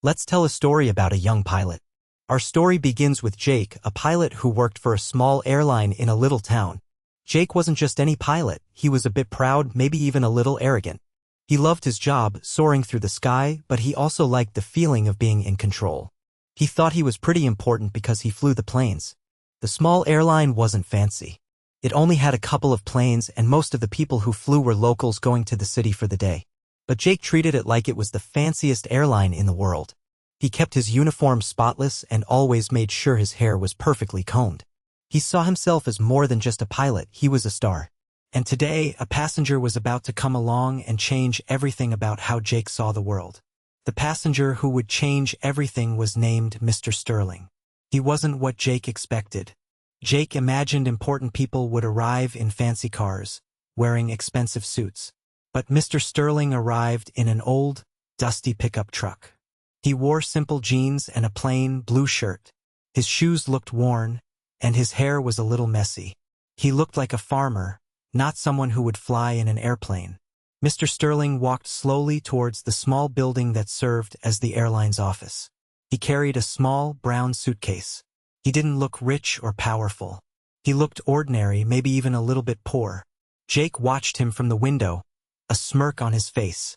Let's tell a story about a young pilot. Our story begins with Jake, a pilot who worked for a small airline in a little town. Jake wasn't just any pilot, he was a bit proud, maybe even a little arrogant. He loved his job, soaring through the sky, but he also liked the feeling of being in control. He thought he was pretty important because he flew the planes. The small airline wasn't fancy. It only had a couple of planes and most of the people who flew were locals going to the city for the day. But Jake treated it like it was the fanciest airline in the world. He kept his uniform spotless and always made sure his hair was perfectly combed. He saw himself as more than just a pilot, he was a star. And today, a passenger was about to come along and change everything about how Jake saw the world. The passenger who would change everything was named Mr. Sterling. He wasn't what Jake expected. Jake imagined important people would arrive in fancy cars, wearing expensive suits. But Mr. Sterling arrived in an old, dusty pickup truck. He wore simple jeans and a plain, blue shirt. His shoes looked worn, and his hair was a little messy. He looked like a farmer, not someone who would fly in an airplane. Mr. Sterling walked slowly towards the small building that served as the airline's office. He carried a small, brown suitcase. He didn't look rich or powerful. He looked ordinary, maybe even a little bit poor. Jake watched him from the window, a smirk on his face.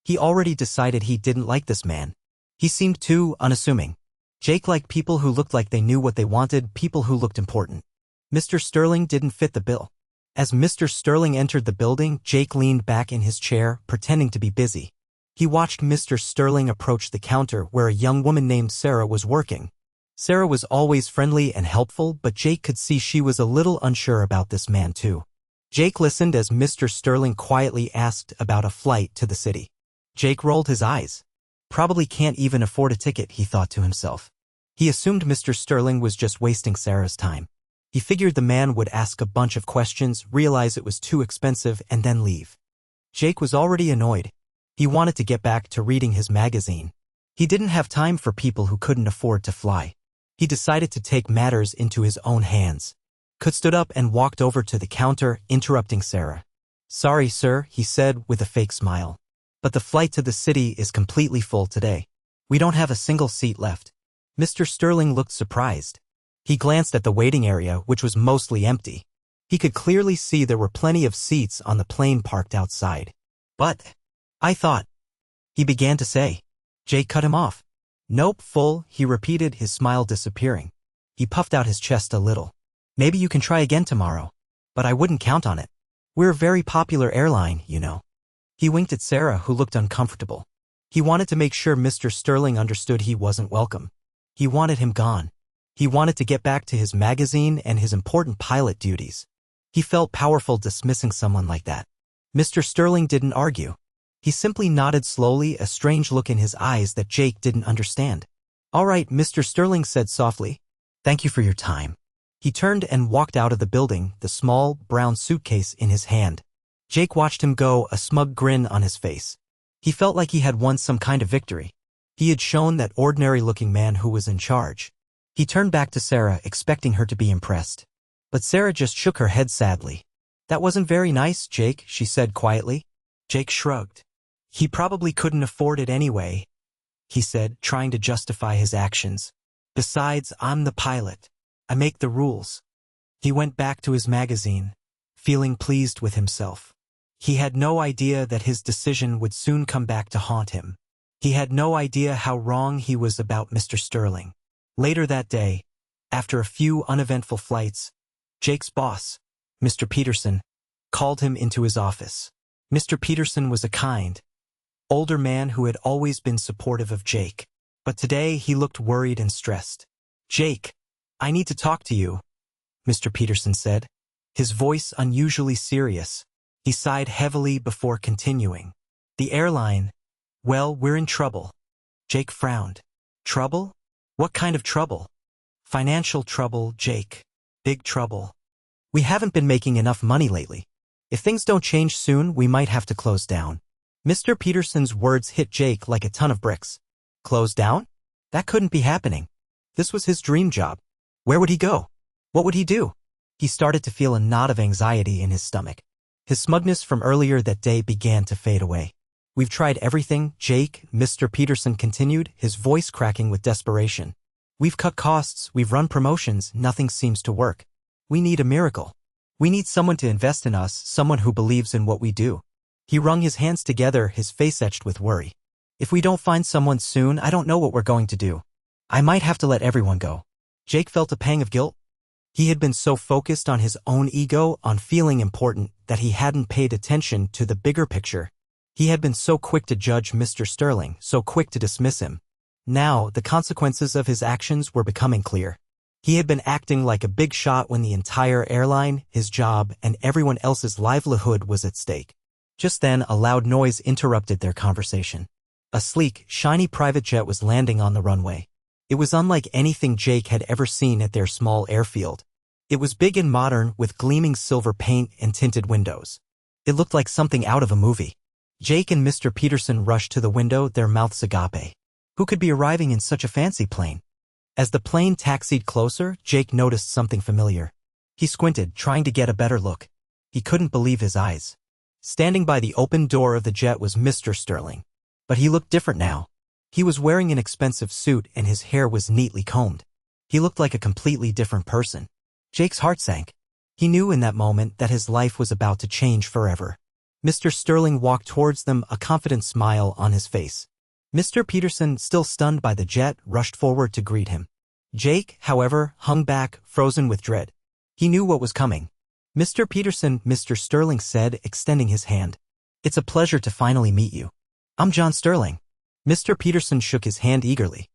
He already decided he didn't like this man. He seemed too unassuming. Jake liked people who looked like they knew what they wanted, people who looked important. Mr. Sterling didn't fit the bill. As Mr. Sterling entered the building, Jake leaned back in his chair, pretending to be busy. He watched Mr. Sterling approach the counter where a young woman named Sarah was working. Sarah was always friendly and helpful, but Jake could see she was a little unsure about this man too. Jake listened as Mr. Sterling quietly asked about a flight to the city. Jake rolled his eyes. Probably can't even afford a ticket, he thought to himself. He assumed Mr. Sterling was just wasting Sarah's time. He figured the man would ask a bunch of questions, realize it was too expensive, and then leave. Jake was already annoyed. He wanted to get back to reading his magazine. He didn't have time for people who couldn't afford to fly. He decided to take matters into his own hands. Could stood up and walked over to the counter, interrupting Sarah. "Sorry, sir," he said with a fake smile. "But the flight to the city is completely full today. We don't have a single seat left." Mr. Sterling looked surprised. He glanced at the waiting area, which was mostly empty. He could clearly see there were plenty of seats on the plane parked outside. "But I thought," he began to say. Jake cut him off. "Nope, full," he repeated, his smile disappearing. He puffed out his chest a little. "Maybe you can try again tomorrow. But I wouldn't count on it. We're a very popular airline, you know." He winked at Sarah, who looked uncomfortable. He wanted to make sure Mr. Sterling understood he wasn't welcome. He wanted him gone. He wanted to get back to his magazine and his important pilot duties. He felt powerful dismissing someone like that. Mr. Sterling didn't argue. He simply nodded slowly, a strange look in his eyes that Jake didn't understand. "All right," Mr. Sterling said softly. "Thank you for your time." He turned and walked out of the building, the small, brown suitcase in his hand. Jake watched him go, a smug grin on his face. He felt like he had won some kind of victory. He had shown that ordinary-looking man who was in charge. He turned back to Sarah, expecting her to be impressed. But Sarah just shook her head sadly. "That wasn't very nice, Jake," she said quietly. Jake shrugged. "He probably couldn't afford it anyway," he said, trying to justify his actions. "Besides, I'm the pilot. I make the rules." He went back to his magazine, feeling pleased with himself. He had no idea that his decision would soon come back to haunt him. He had no idea how wrong he was about Mr. Sterling. Later that day, after a few uneventful flights, Jake's boss, Mr. Peterson, called him into his office. Mr. Peterson was a kind, older man who had always been supportive of Jake. But today he looked worried and stressed. "Jake, I need to talk to you," Mr. Peterson said, his voice unusually serious. He sighed heavily before continuing. "The airline, well, we're in trouble." Jake frowned. "Trouble? What kind of trouble?" "Financial trouble, Jake. Big trouble. We haven't been making enough money lately. If things don't change soon, we might have to close down." Mr. Peterson's words hit Jake like a ton of bricks. Close down? That couldn't be happening. This was his dream job. Where would he go? What would he do? He started to feel a knot of anxiety in his stomach. His smugness from earlier that day began to fade away. We've tried everything, Jake, Mr. Peterson continued, his voice cracking with desperation. We've cut costs, we've run promotions, nothing seems to work. We need a miracle. We need someone to invest in us, someone who believes in what we do. He wrung his hands together, his face etched with worry. If we don't find someone soon, I don't know what we're going to do. I might have to let everyone go. Jake felt a pang of guilt. He had been so focused on his own ego, on feeling important, that he hadn't paid attention to the bigger picture. He had been so quick to judge Mr. Sterling, so quick to dismiss him. Now, the consequences of his actions were becoming clear. He had been acting like a big shot when the entire airline, his job, and everyone else's livelihood was at stake. Just then, a loud noise interrupted their conversation. A sleek, shiny private jet was landing on the runway. It was unlike anything Jake had ever seen at their small airfield. It was big and modern, with gleaming silver paint and tinted windows. It looked like something out of a movie. Jake and Mr. Peterson rushed to the window, their mouths agape. Who could be arriving in such a fancy plane? As the plane taxied closer, Jake noticed something familiar. He squinted, trying to get a better look. He couldn't believe his eyes. Standing by the open door of the jet was Mr. Sterling. But he looked different now. He was wearing an expensive suit and his hair was neatly combed. He looked like a completely different person. Jake's heart sank. He knew in that moment that his life was about to change forever. Mr. Sterling walked towards them, a confident smile on his face. Mr. Peterson, still stunned by the jet, rushed forward to greet him. Jake, however, hung back, frozen with dread. He knew what was coming. Mr. Peterson, Mr. Sterling said, extending his hand. It's a pleasure to finally meet you. I'm John Sterling. Mr. Peterson shook his hand eagerly.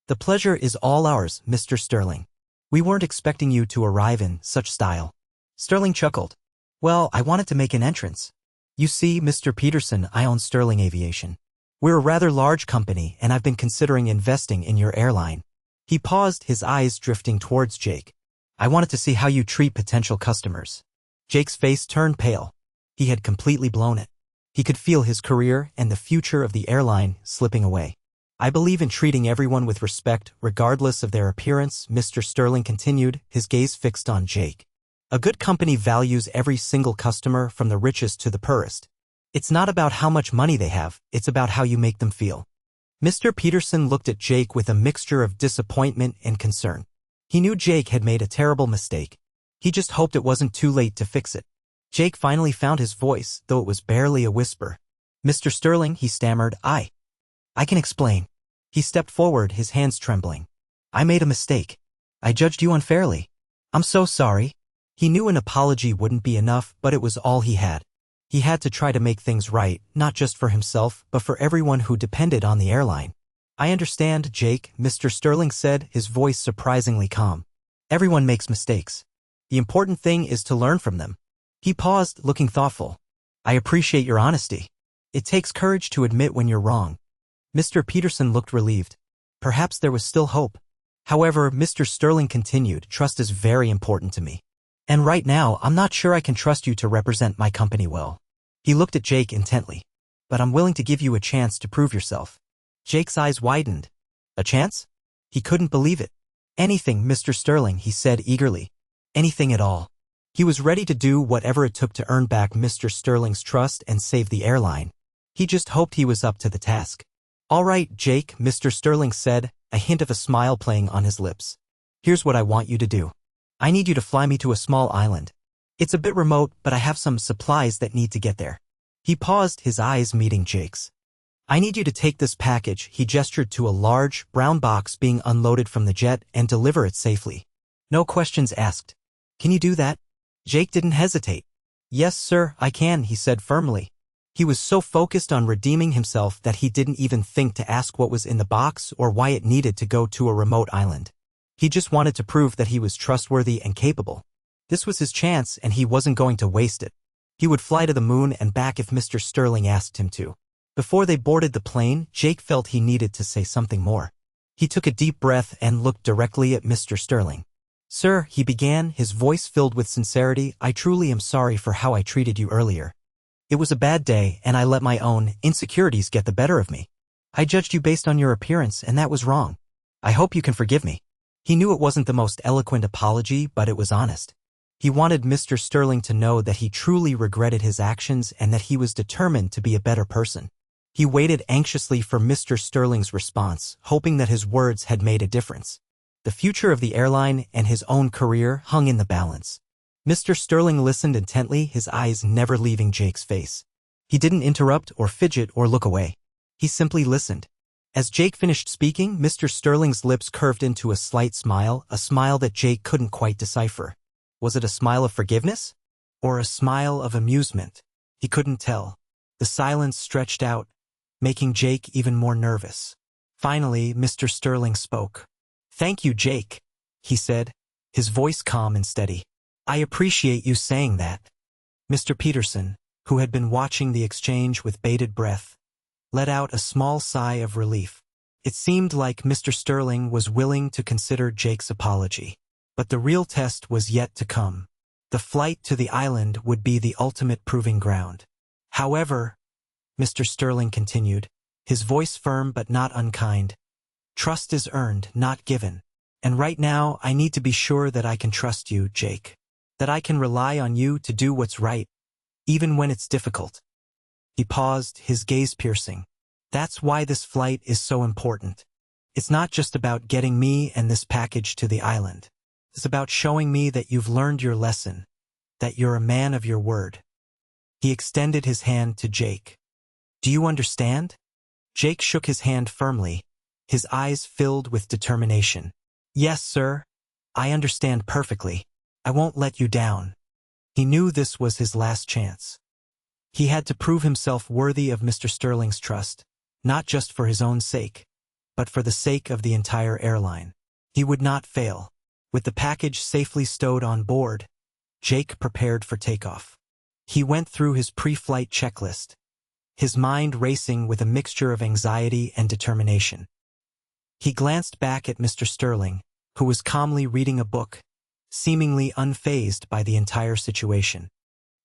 The pleasure is all ours, Mr. Sterling. We weren't expecting you to arrive in such style. Sterling chuckled. Well, I wanted to make an entrance. You see, Mr. Peterson, I own Sterling Aviation. We're a rather large company, and I've been considering investing in your airline. He paused, his eyes drifting towards Jake. I wanted to see how you treat potential customers. Jake's face turned pale. He had completely blown it. He could feel his career and the future of the airline slipping away. I believe in treating everyone with respect, regardless of their appearance, Mr. Sterling continued, his gaze fixed on Jake. A good company values every single customer, from the richest to the poorest. It's not about how much money they have, it's about how you make them feel. Mr. Peterson looked at Jake with a mixture of disappointment and concern. He knew Jake had made a terrible mistake. He just hoped it wasn't too late to fix it. Jake finally found his voice, though it was barely a whisper. Mr. Sterling, he stammered, I can explain. He stepped forward, his hands trembling. I made a mistake. I judged you unfairly. I'm so sorry. He knew an apology wouldn't be enough, but it was all he had. He had to try to make things right, not just for himself, but for everyone who depended on the airline. I understand, Jake, Mr. Sterling said, his voice surprisingly calm. Everyone makes mistakes. The important thing is to learn from them. He paused, looking thoughtful. I appreciate your honesty. It takes courage to admit when you're wrong. Mr. Peterson looked relieved. Perhaps there was still hope. However, Mr. Sterling continued, trust is very important to me. And right now, I'm not sure I can trust you to represent my company well. He looked at Jake intently. But I'm willing to give you a chance to prove yourself. Jake's eyes widened. A chance? He couldn't believe it. Anything, Mr. Sterling, he said eagerly. Anything at all. He was ready to do whatever it took to earn back Mr. Sterling's trust and save the airline. He just hoped he was up to the task. All right, Jake, Mr. Sterling said, a hint of a smile playing on his lips. Here's what I want you to do. I need you to fly me to a small island. It's a bit remote, but I have some supplies that need to get there. He paused, his eyes meeting Jake's. I need you to take this package, he gestured to a large, brown box being unloaded from the jet, and deliver it safely. No questions asked. Can you do that? Jake didn't hesitate. Yes, sir, I can, he said firmly. He was so focused on redeeming himself that he didn't even think to ask what was in the box or why it needed to go to a remote island. He just wanted to prove that he was trustworthy and capable. This was his chance, and he wasn't going to waste it. He would fly to the moon and back if Mr. Sterling asked him to. Before they boarded the plane, Jake felt he needed to say something more. He took a deep breath and looked directly at Mr. Sterling. Sir, he began, his voice filled with sincerity, I truly am sorry for how I treated you earlier. It was a bad day, and I let my own insecurities get the better of me. I judged you based on your appearance, and that was wrong. I hope you can forgive me. He knew it wasn't the most eloquent apology, but it was honest. He wanted Mr. Sterling to know that he truly regretted his actions and that he was determined to be a better person. He waited anxiously for Mr. Sterling's response, hoping that his words had made a difference. The future of the airline and his own career hung in the balance. Mr. Sterling listened intently, his eyes never leaving Jake's face. He didn't interrupt or fidget or look away. He simply listened. As Jake finished speaking, Mr. Sterling's lips curved into a slight smile, a smile that Jake couldn't quite decipher. Was it a smile of forgiveness? Or a smile of amusement? He couldn't tell. The silence stretched out, making Jake even more nervous. Finally, Mr. Sterling spoke. "Thank you, Jake," he said, his voice calm and steady. "I appreciate you saying that." Mr. Peterson, who had been watching the exchange with bated breath, let out a small sigh of relief. It seemed like Mr. Sterling was willing to consider Jake's apology. But the real test was yet to come. The flight to the island would be the ultimate proving ground. "However," Mr. Sterling continued, his voice firm but not unkind, "trust is earned, not given. And right now, I need to be sure that I can trust you, Jake. That I can rely on you to do what's right, even when it's difficult." He paused, his gaze piercing. "That's why this flight is so important. It's not just about getting me and this package to the island. It's about showing me that you've learned your lesson, that you're a man of your word." He extended his hand to Jake. "Do you understand?" Jake shook his hand firmly, his eyes filled with determination. "Yes, sir. I understand perfectly. I won't let you down." He knew this was his last chance. He had to prove himself worthy of Mr. Sterling's trust, not just for his own sake, but for the sake of the entire airline. He would not fail. With the package safely stowed on board, Jake prepared for takeoff. He went through his pre-flight checklist, his mind racing with a mixture of anxiety and determination. He glanced back at Mr. Sterling, who was calmly reading a book, seemingly unfazed by the entire situation.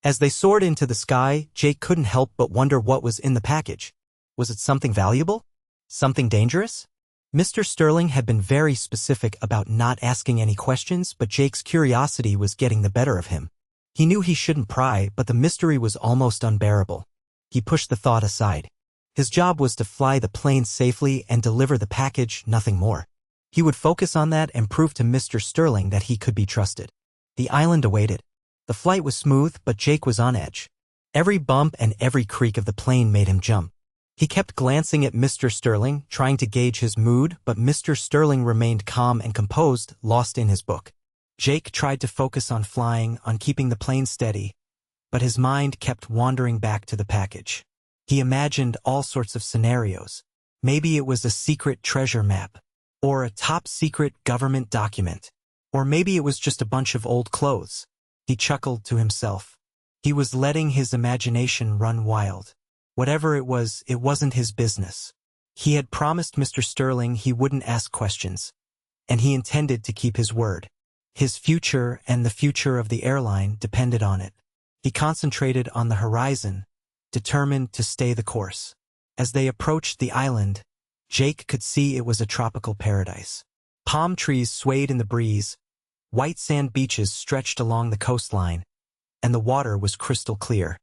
As they soared into the sky, Jake couldn't help but wonder what was in the package. Was it something valuable? Something dangerous? Mr. Sterling had been very specific about not asking any questions, but Jake's curiosity was getting the better of him. He knew he shouldn't pry, but the mystery was almost unbearable. He pushed the thought aside. His job was to fly the plane safely and deliver the package, nothing more. He would focus on that and prove to Mr. Sterling that he could be trusted. The island awaited. The flight was smooth, but Jake was on edge. Every bump and every creak of the plane made him jump. He kept glancing at Mr. Sterling, trying to gauge his mood, but Mr. Sterling remained calm and composed, lost in his book. Jake tried to focus on flying, on keeping the plane steady, but his mind kept wandering back to the package. He imagined all sorts of scenarios. Maybe it was a secret treasure map, or a top-secret government document, or maybe it was just a bunch of old clothes. He chuckled to himself. He was letting his imagination run wild. Whatever it was, it wasn't his business. He had promised Mr. Sterling he wouldn't ask questions, and he intended to keep his word. His future and the future of the airline depended on it. He concentrated on the horizon, determined to stay the course. As they approached the island, Jake could see it was a tropical paradise. Palm trees swayed in the breeze, white sand beaches stretched along the coastline, and the water was crystal clear.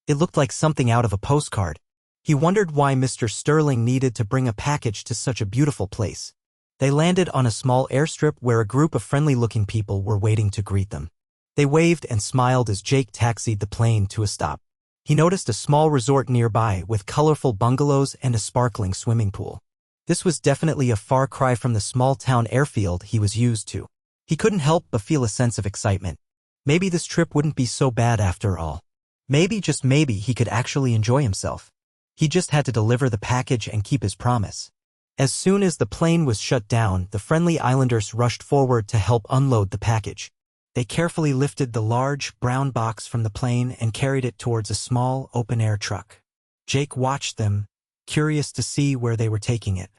It looked like something out of a postcard. He wondered why Mr. Sterling needed to bring a package to such a beautiful place. They landed on a small airstrip where a group of friendly-looking people were waiting to greet them. They waved and smiled as Jake taxied the plane to a stop. He noticed a small resort nearby with colorful bungalows and a sparkling swimming pool. This was definitely a far cry from the small-town airfield he was used to. He couldn't help but feel a sense of excitement. Maybe this trip wouldn't be so bad after all. Maybe, just maybe, he could actually enjoy himself. He just had to deliver the package and keep his promise. As soon as the plane was shut down, the friendly islanders rushed forward to help unload the package. They carefully lifted the large, brown box from the plane and carried it towards a small, open-air truck. Jake watched them, curious to see where they were taking it.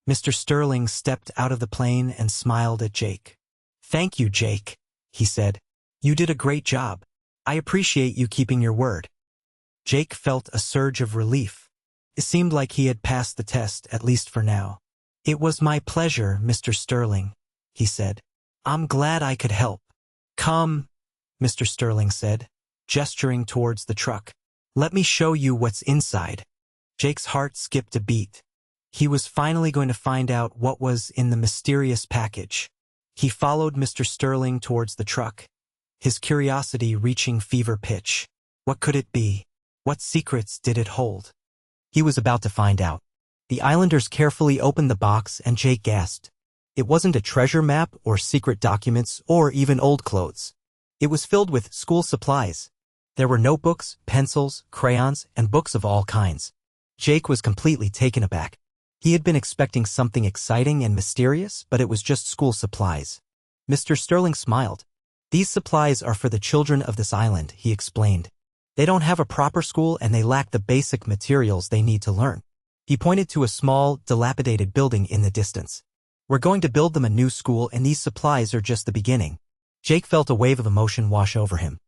Mr. Sterling stepped out of the plane and smiled at Jake. "Thank you, Jake," he said. "You did a great job. I appreciate you keeping your word." Jake felt a surge of relief. It seemed like he had passed the test, at least for now. "It was my pleasure, Mr. Sterling," he said. "I'm glad I could help." "Come," Mr. Sterling said, gesturing towards the truck. "Let me show you what's inside." Jake's heart skipped a beat. He was finally going to find out what was in the mysterious package. He followed Mr. Sterling towards the truck, his curiosity reaching fever pitch. What could it be? What secrets did it hold? He was about to find out. The islanders carefully opened the box and Jake gasped. It wasn't a treasure map or secret documents or even old clothes. It was filled with school supplies. There were notebooks, pencils, crayons, and books of all kinds. Jake was completely taken aback. He had been expecting something exciting and mysterious, but it was just school supplies. Mr. Sterling smiled. These supplies are for the children of this island, he explained. They don't have a proper school and they lack the basic materials they need to learn. He pointed to a small, dilapidated building in the distance. We're going to build them a new school and these supplies are just the beginning. Jake felt a wave of emotion wash over him.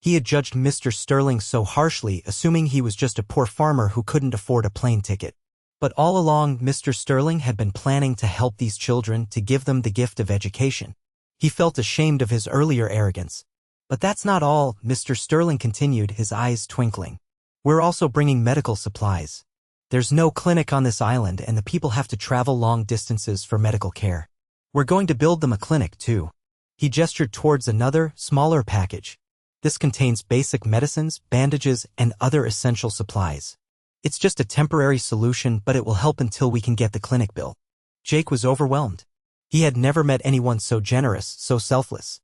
He had judged Mr. Sterling so harshly, assuming he was just a poor farmer who couldn't afford a plane ticket. But all along, Mr. Sterling had been planning to help these children, to give them the gift of education. He felt ashamed of his earlier arrogance. But that's not all, Mr. Sterling continued, his eyes twinkling. We're also bringing medical supplies. There's no clinic on this island and the people have to travel long distances for medical care. We're going to build them a clinic too. He gestured towards another, smaller package. This contains basic medicines, bandages, and other essential supplies. It's just a temporary solution, but it will help until we can get the clinic built. Jake was overwhelmed. He had never met anyone so generous, so selfless.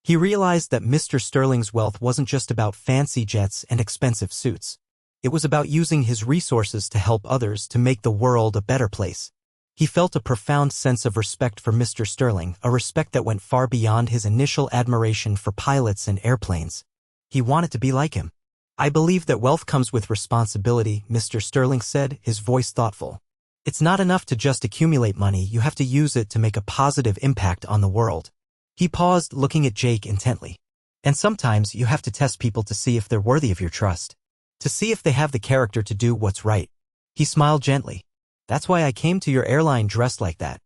He realized that Mr. Sterling's wealth wasn't just about fancy jets and expensive suits. It was about using his resources to help others, to make the world a better place. He felt a profound sense of respect for Mr. Sterling, a respect that went far beyond his initial admiration for pilots and airplanes. He wanted to be like him. I believe that wealth comes with responsibility, Mr. Sterling said, his voice thoughtful. It's not enough to just accumulate money, you have to use it to make a positive impact on the world. He paused, looking at Jake intently. And sometimes you have to test people to see if they're worthy of your trust. To see if they have the character to do what's right. He smiled gently. That's why I came to your airline dressed like that.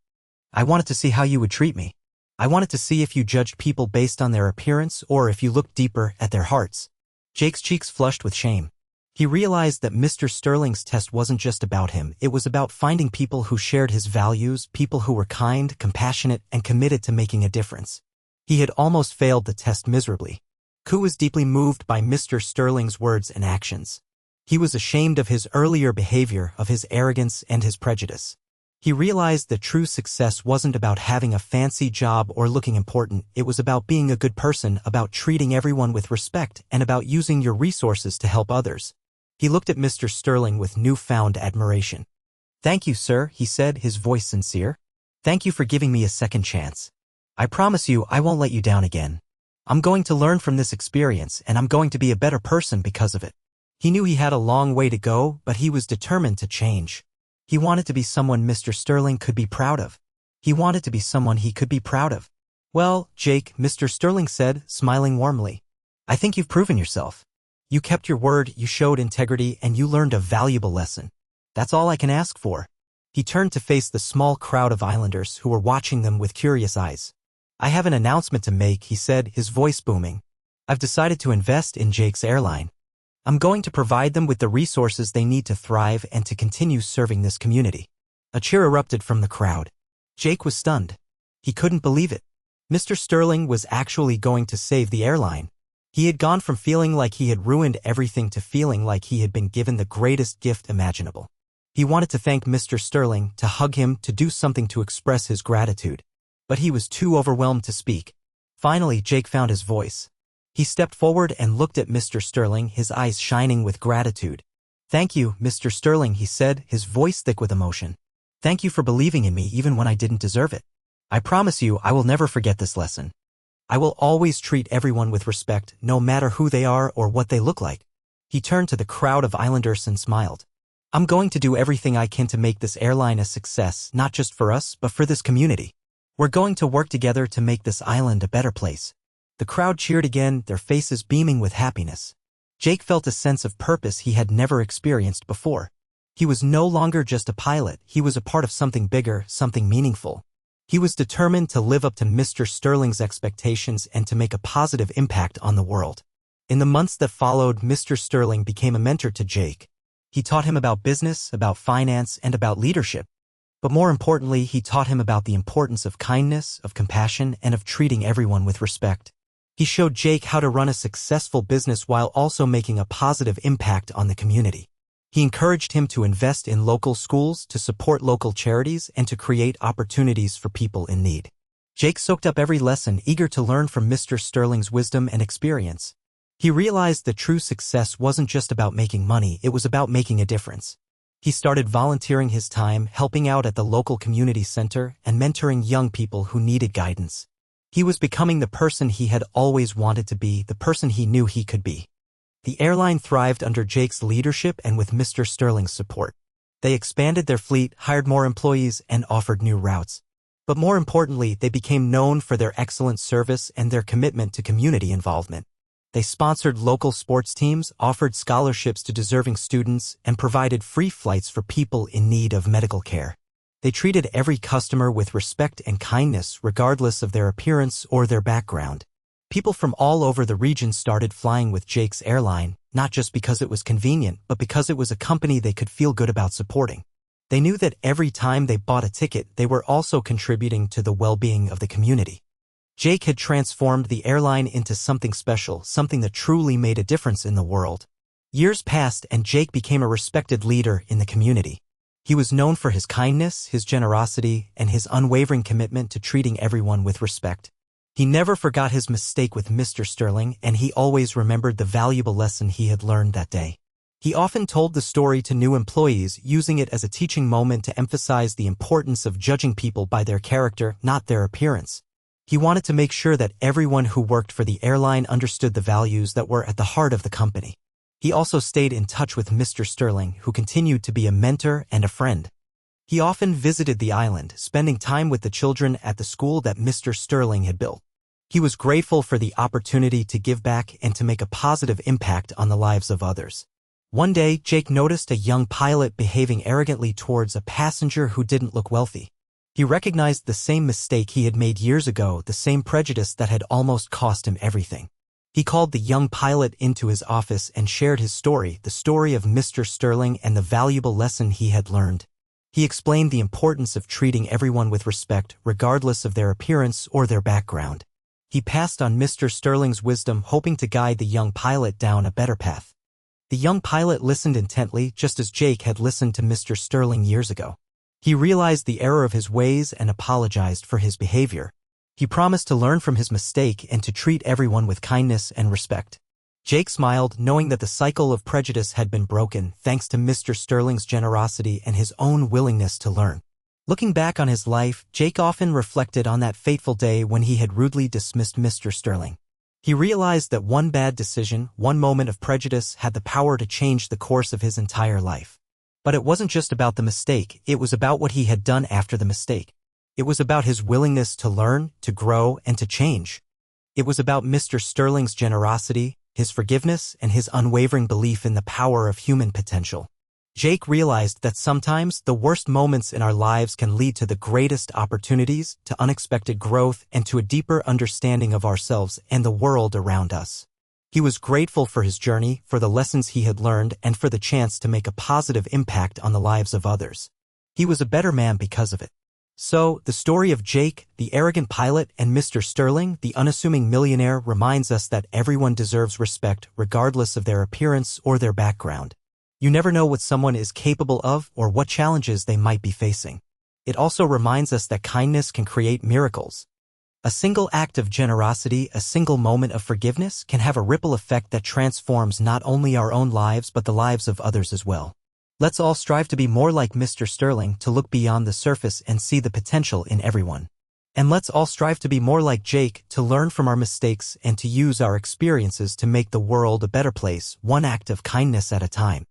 I wanted to see how you would treat me. I wanted to see if you judged people based on their appearance or if you looked deeper at their hearts. Jake's cheeks flushed with shame. He realized that Mr. Sterling's test wasn't just about him, it was about finding people who shared his values, people who were kind, compassionate, and committed to making a difference. He had almost failed the test miserably. Ku was deeply moved by Mr. Sterling's words and actions. He was ashamed of his earlier behavior, of his arrogance and his prejudice. He realized that true success wasn't about having a fancy job or looking important, it was about being a good person, about treating everyone with respect, and about using your resources to help others. He looked at Mr. Sterling with newfound admiration. Thank you, sir, he said, his voice sincere. Thank you for giving me a second chance. I promise you I won't let you down again. I'm going to learn from this experience and I'm going to be a better person because of it. He knew he had a long way to go, but he was determined to change. He wanted to be someone Mr. Sterling could be proud of. He wanted to be someone he could be proud of. Well, Jake, Mr. Sterling said, smiling warmly. I think you've proven yourself. You kept your word, you showed integrity, and you learned a valuable lesson. That's all I can ask for. He turned to face the small crowd of islanders who were watching them with curious eyes. I have an announcement to make, he said, his voice booming. I've decided to invest in Jake's airline. I'm going to provide them with the resources they need to thrive and to continue serving this community. A cheer erupted from the crowd. Jake was stunned. He couldn't believe it. Mr. Sterling was actually going to save the airline. He had gone from feeling like he had ruined everything to feeling like he had been given the greatest gift imaginable. He wanted to thank Mr. Sterling, to hug him, to do something to express his gratitude. But he was too overwhelmed to speak. Finally, Jake found his voice. He stepped forward and looked at Mr. Sterling, his eyes shining with gratitude. Thank you, Mr. Sterling, he said, his voice thick with emotion. Thank you for believing in me even when I didn't deserve it. I promise you I will never forget this lesson. I will always treat everyone with respect, no matter who they are or what they look like. He turned to the crowd of islanders and smiled. I'm going to do everything I can to make this airline a success, not just for us, but for this community. We're going to work together to make this island a better place. The crowd cheered again, their faces beaming with happiness. Jake felt a sense of purpose he had never experienced before. He was no longer just a pilot, he was a part of something bigger, something meaningful. He was determined to live up to Mr. Sterling's expectations and to make a positive impact on the world. In the months that followed, Mr. Sterling became a mentor to Jake. He taught him about business, about finance, and about leadership. But more importantly, he taught him about the importance of kindness, of compassion, and of treating everyone with respect. He showed Jake how to run a successful business while also making a positive impact on the community. He encouraged him to invest in local schools, to support local charities, and to create opportunities for people in need. Jake soaked up every lesson, eager to learn from Mr. Sterling's wisdom and experience. He realized that true success wasn't just about making money, it was about making a difference. He started volunteering his time, helping out at the local community center, and mentoring young people who needed guidance. He was becoming the person he had always wanted to be, the person he knew he could be. The airline thrived under Jake's leadership and with Mr. Sterling's support. They expanded their fleet, hired more employees, and offered new routes. But more importantly, they became known for their excellent service and their commitment to community involvement. They sponsored local sports teams, offered scholarships to deserving students, and provided free flights for people in need of medical care. They treated every customer with respect and kindness, regardless of their appearance or their background. People from all over the region started flying with Jake's airline, not just because it was convenient, but because it was a company they could feel good about supporting. They knew that every time they bought a ticket, they were also contributing to the well-being of the community. Jake had transformed the airline into something special, something that truly made a difference in the world. Years passed and Jake became a respected leader in the community. He was known for his kindness, his generosity, and his unwavering commitment to treating everyone with respect. He never forgot his mistake with Mr. Sterling, and he always remembered the valuable lesson he had learned that day. He often told the story to new employees, using it as a teaching moment to emphasize the importance of judging people by their character, not their appearance. He wanted to make sure that everyone who worked for the airline understood the values that were at the heart of the company. He also stayed in touch with Mr. Sterling, who continued to be a mentor and a friend. He often visited the island, spending time with the children at the school that Mr. Sterling had built. He was grateful for the opportunity to give back and to make a positive impact on the lives of others. One day, Jake noticed a young pilot behaving arrogantly towards a passenger who didn't look wealthy. He recognized the same mistake he had made years ago, the same prejudice that had almost cost him everything. He called the young pilot into his office and shared his story, the story of Mr. Sterling and the valuable lesson he had learned. He explained the importance of treating everyone with respect, regardless of their appearance or their background. He passed on Mr. Sterling's wisdom, hoping to guide the young pilot down a better path. The young pilot listened intently, just as Jake had listened to Mr. Sterling years ago. He realized the error of his ways and apologized for his behavior. He promised to learn from his mistake and to treat everyone with kindness and respect. Jake smiled, knowing that the cycle of prejudice had been broken thanks to Mr. Sterling's generosity and his own willingness to learn. Looking back on his life, Jake often reflected on that fateful day when he had rudely dismissed Mr. Sterling. He realized that one bad decision, one moment of prejudice, had the power to change the course of his entire life. But it wasn't just about the mistake, it was about what he had done after the mistake. It was about his willingness to learn, to grow, and to change. It was about Mr. Sterling's generosity, his forgiveness, and his unwavering belief in the power of human potential. Jake realized that sometimes the worst moments in our lives can lead to the greatest opportunities, to unexpected growth, and to a deeper understanding of ourselves and the world around us. He was grateful for his journey, for the lessons he had learned, and for the chance to make a positive impact on the lives of others. He was a better man because of it. So, the story of Jake, the arrogant pilot, and Mr. Sterling, the unassuming millionaire, reminds us that everyone deserves respect regardless of their appearance or their background. You never know what someone is capable of or what challenges they might be facing. It also reminds us that kindness can create miracles. A single act of generosity, a single moment of forgiveness, can have a ripple effect that transforms not only our own lives but the lives of others as well. Let's all strive to be more like Mr. Sterling, to look beyond the surface and see the potential in everyone. And let's all strive to be more like Jake, to learn from our mistakes and to use our experiences to make the world a better place, one act of kindness at a time.